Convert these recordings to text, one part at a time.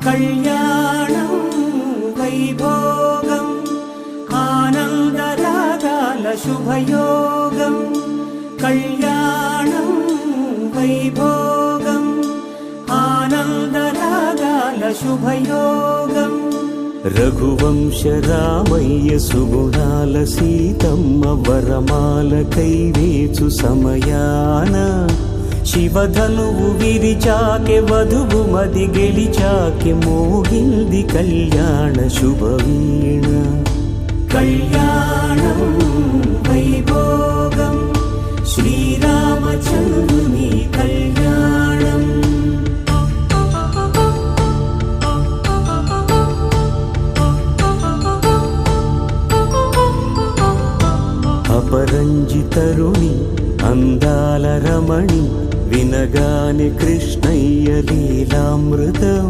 కళ్యాణం వైభోగం ఆనందరాగాల శుభయోగం కళ్యాణం వైభోగం ఆనందరాగాల శుభయోగం రఘువంశ రామయ్య సుగుణాల సీతమ్మ వరమాల కైవేచు సమయాన శివధనువు విరిచాకె వధువు మది గెలిచాకె మోగింది కళ్యాణ శుభవీణ కళ్యాణం వైభోగం శ్రీరామచంద్రుని కళ్యాణం అపరంజి తరుణి అందాల రమణి వినగానే కృష్ణయ్య లీలామృతం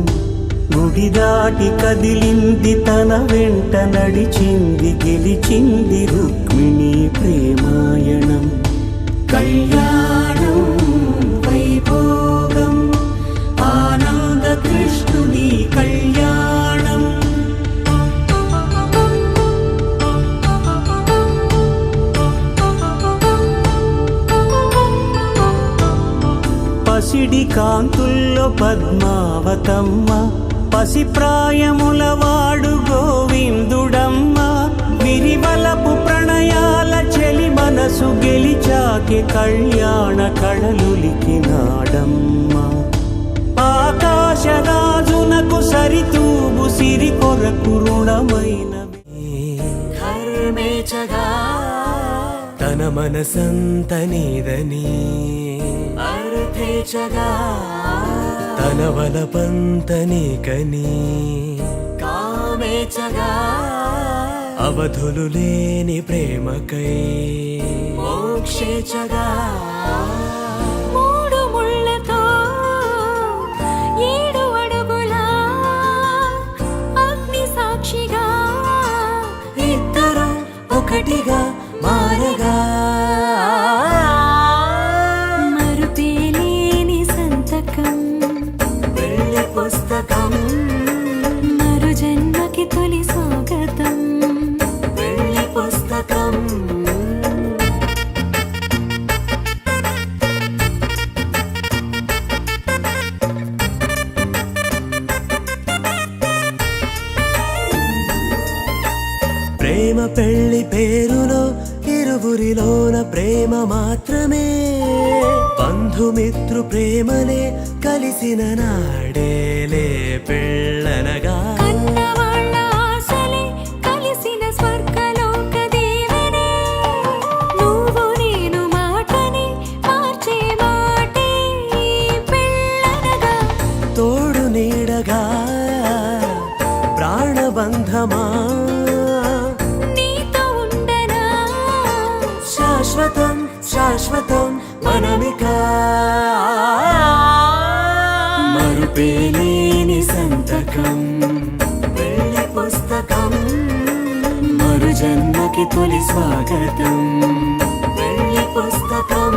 గుడి దాటి కదిలింది తన వెంట నడిచింది గెలిచింది రుక్మిణి ప్రేమాయణం కళ్యాణం వైభోగం ఆనంద కృష్ణుని కళ్యాణం పసిడి కాంతుల్లో పద్మావతమ్మ పసిప్రాయముల వాడు గోవిందుడమ్మ విరివలపు ప్రణయాల చెలి మనసు గెలిచాకే కళ్యాణ కళలులికినాడమ్మ ఆకాశరాజునకు సరితూబు సిరి కొరకు రుణమైనవి ధర్మేచగా తన మనసంత నీదని అర్థేచగా తన వలపంత నీకని కామేచగా అవధులు లేని ప్రేమకై మోక్షేచగా మూడు ముళ్ళతో 7 అడుగుల అగ్ని సాక్షిగా ఇద్దరు ఒకటిగా మారగా మరుపేలేని సంతకం వెళ్ళి పుస్తకం మరు జన్మకి తొలి స్వాగతం వెళ్ళి పుస్తకం ప్రేమ పెళ్లి పేరులో ఇరువురిలోన ప్రేమ మాత్రమే బంధుమిత్రు ప్రేమనే కలిసిన నాడేలే పెళ్ళనగా కన్నవాళ్ళ ఆశలే కలిసిన స్వర్గలోక దేవనే నువ్వు నేను మాటని మార్చే మాటే పెళ్ళనగా తోడు నీడగా ప్రాణబంధమా శాశ్వతం శాశ్వతం మనమిక మరుపేలేని సంతకం వెళ్ళి పుస్తకం మరు జన్మకి తొలి స్వాగతం వెళ్ళి పుస్తకం